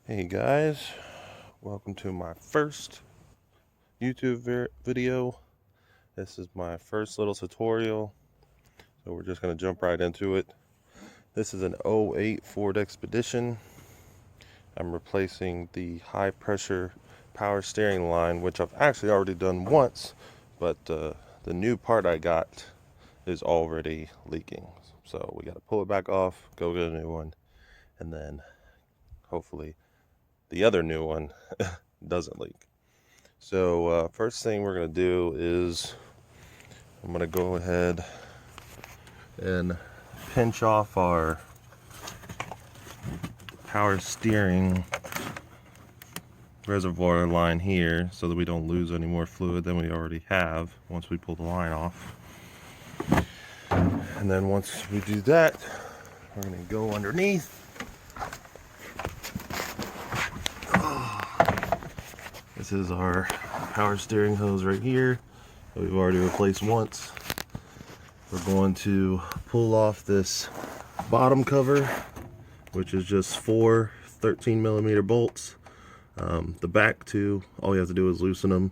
Hey guys, welcome to my first YouTube video. This is my first little tutorial, so we're just going to jump right into it. This is an '08 Ford Expedition. I'm replacing the high pressure power steering line, which I've actually already done once, but the new part I got is already leaking. So we got to pull it back off, go get a new one, and then hopefully the other new one doesn't leak. So first thing we're going to do is I'm going to go ahead and pinch off our power steering reservoir line here so that we don't lose any more fluid than we already have once we pull the line off. And then once we do that, we're going to go underneath. This is our power steering hose right here that we've already replaced once. We're going to pull off this bottom cover, which is just 4 13mm bolts. The back two, all you have to do is loosen them.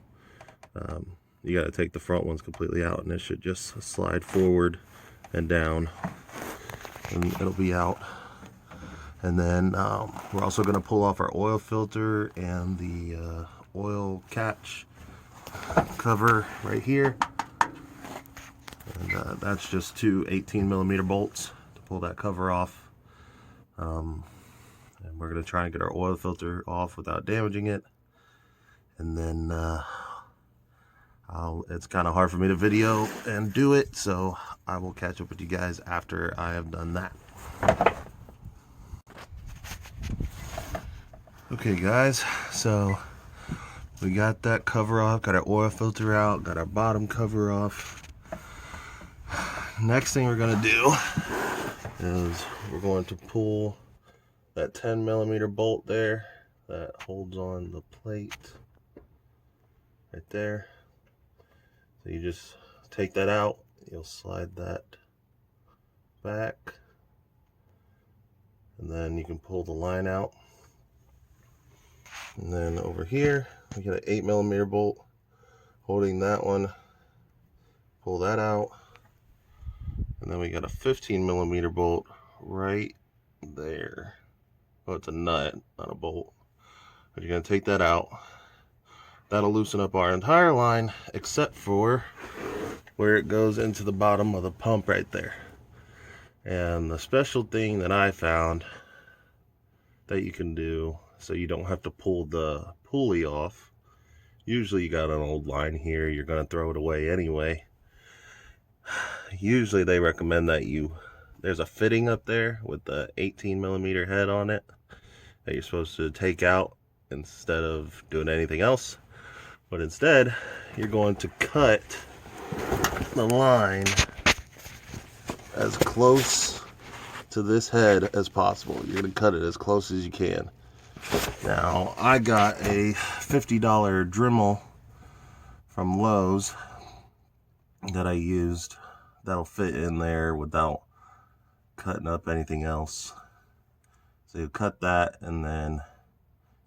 You got to take the front ones completely out, and it should just slide forward and down, and it'll be out. And then we're also going to pull off our oil filter and the oil catch cover right here. And that's just 2 18mm bolts to pull that cover off. And we're going to try and get our oil filter off without damaging it. And then it's kind of hard for me to video and do it, so I will catch up with you guys after I have done that. Okay guys, so we got that cover off, got our oil filter out, got our bottom cover off. Next thing we're going to do is we're going to pull that 10mm bolt there that holds on the plate right there. So you just take that out, you'll slide that back, and then you can pull the line out. And then over here we got an 8mm bolt holding that one, pull that out. And then we got a 15mm bolt right there. Oh, it's a nut, not a bolt. But you're going to take that out. That'll loosen up our entire line except for where it goes into the bottom of the pump right there. And the special thing that I found that you can do so you don't have to pull the pulley off. Usually you got an old line here, you're going to throw it away anyway. Usually they recommend that there's a fitting up there with the 18mm head on it that you're supposed to take out instead of doing anything else. But instead, you're going to cut the line as close to this head as possible. You're going to cut it as close as you can. Now, I got a $50 Dremel from Lowe's that I used that'll fit in there without cutting up anything else. So you cut that and then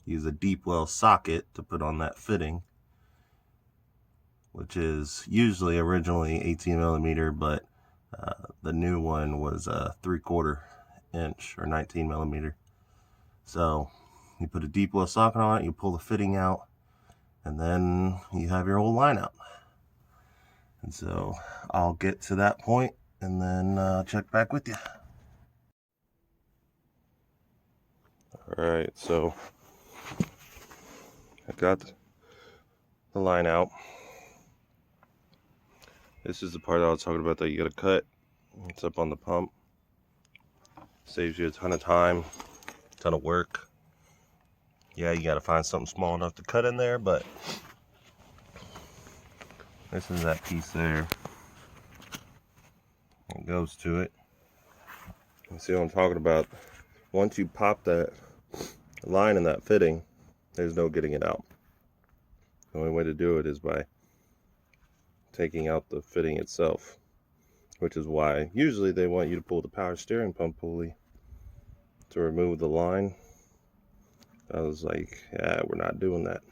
use a deep well socket to put on that fitting, which is usually originally 18mm, but the new one was a 3/4 inch or 19mm. So you put a deep well socket on it, you pull the fitting out, and then you have your whole line out. And so I'll get to that point and then check back with you. Alright, so I got the line out. This is the part I was talking about that you gotta cut. It's up on the pump. Saves you a ton of time, a ton of work. Yeah, you gotta find something small enough to cut in there, but this is that piece there. It goes to it. You see what I'm talking about? Once you pop that line in that fitting, there's no getting it out. The only way to do it is by taking out the fitting itself, which is why usually they want you to pull the power steering pump pulley to remove the line. I was like, yeah, we're not doing that.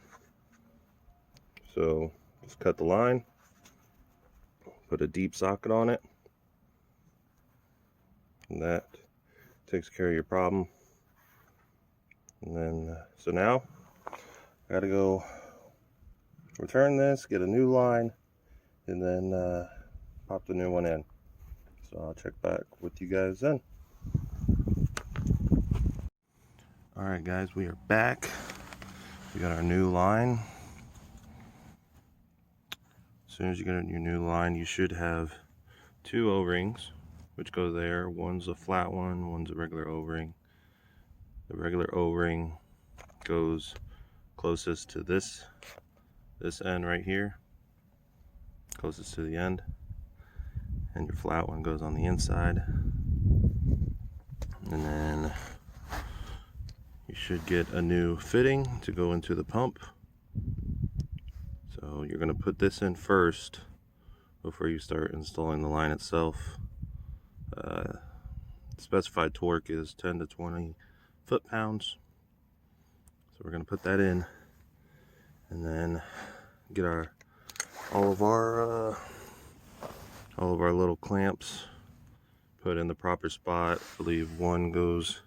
So just cut the line, put a deep socket on it, and that takes care of your problem. And then, so now I gotta go return this, get a new line, and then pop the new one in. So I'll check back with you guys then. Alright guys, we are back. We got our new line. As soon as you get your new line, you should have two O-rings, which go there. One's a flat one, one's a regular O-ring. The regular O-ring goes closest to this end right here, closest to the end, and your flat one goes on the inside. And then you should get a new fitting to go into the pump. So you're going to put this in first before you start installing the line itself. Specified torque is 10 to 20 foot-pounds. So we're going to put that in, and then get all of our little clamps put in the proper spot. I believe one goes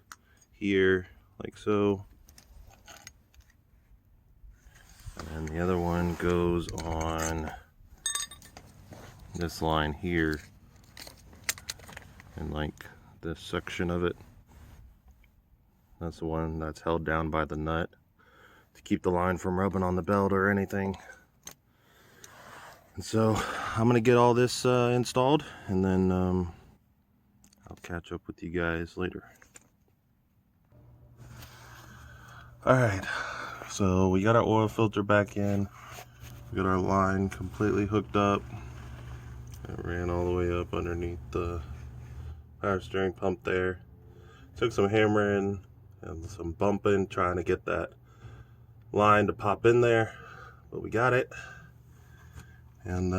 here like so, and the other one goes on this line here, and like this section of it, that's the one that's held down by the nut to keep the line from rubbing on the belt or anything. And so I'm gonna get all this installed, and then I'll catch up with you guys later. Alright, so we got our oil filter back in. We got our line completely hooked up. It ran all the way up underneath the power steering pump there. Took some hammering and some bumping trying to get that line to pop in there, but we got it. And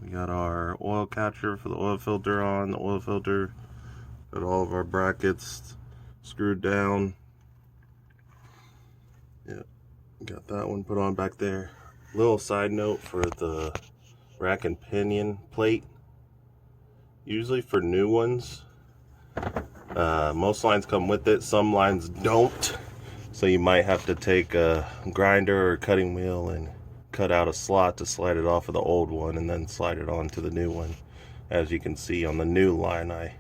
we got our oil catcher for the oil filter on. The oil filter, got all of our brackets screwed down. Yeah, got that one put on back there. Little side note for the rack and pinion plate. Usually for new ones, most lines come with it, some lines don't. So you might have to take a grinder or cutting wheel and cut out a slot to slide it off of the old one and then slide it onto the new one. As you can see on the new line, I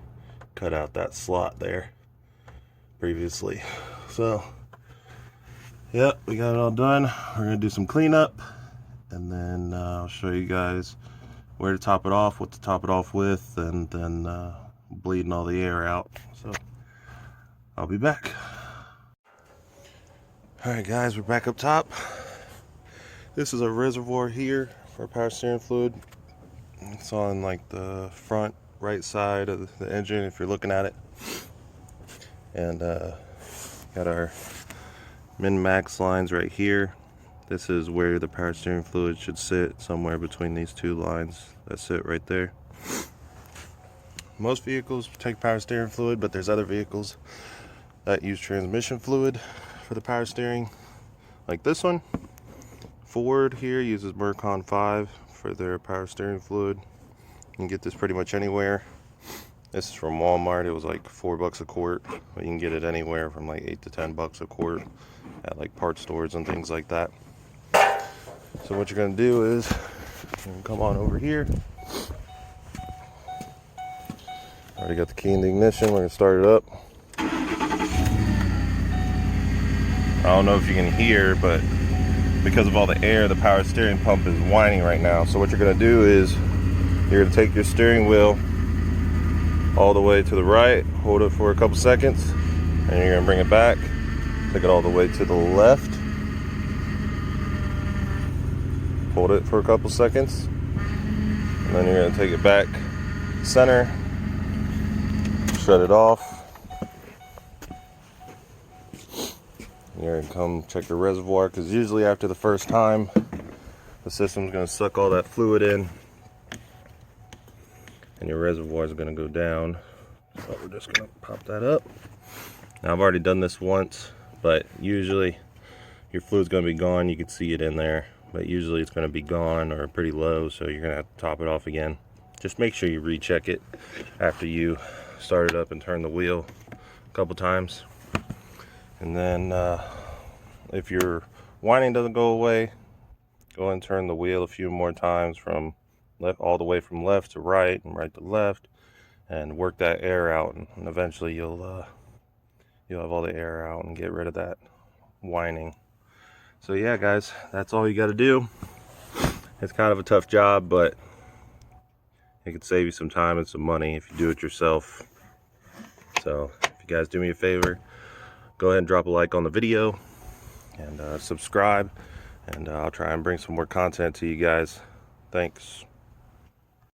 cut out that slot there previously. So yep, we got it all done. We're gonna do some cleanup, and then I'll show you guys where to top it off, what to top it off with, and then bleeding all the air out. So I'll be back. Alright guys, we're back up top. This is a reservoir here for power steering fluid. It's on like the front right side of the engine if you're looking at it. And got our min-max lines right here. This is where the power steering fluid should sit, somewhere between these two lines that sit right there. Most vehicles take power steering fluid, but there's other vehicles that use transmission fluid for the power steering, like this one. Ford here uses Mercon 5 for their power steering fluid. You can get this pretty much anywhere. This is from Walmart. It was like $4 a quart, but you can get it anywhere from like $8 to $10 a quart at like parts stores and things like that. So what you're gonna do is you're gonna come on over here. Already got the key in the ignition. We're gonna start it up. I don't know if you can hear, but because of all the air, the power steering pump is whining right now. So what you're gonna do is you're gonna take your steering wheel all the way to the right, hold it for a couple seconds, and you're gonna bring it back, take it all the way to the left, hold it for a couple seconds, and then you're gonna take it back center, shut it off. You're gonna come check your reservoir, because usually after the first time the system's gonna suck all that fluid in and your reservoir is going to go down. So we're just going to pop that up. Now I've already done this once, but usually your fluid's going to be gone. You can see it in there, but usually it's going to be gone or pretty low, so you're going to have to top it off again. Just make sure you recheck it after you start it up and turn the wheel a couple times. And then if your whining doesn't go away, go and turn the wheel a few more times from left, all the way from left to right and right to left, and work that air out, and eventually you'll have all the air out and get rid of that whining. So yeah, guys, that's all you got to do. It's kind of a tough job, but it could save you some time and some money if you do it yourself. So if you guys do me a favor, go ahead and drop a like on the video and subscribe, and I'll try and bring some more content to you guys. Thanks.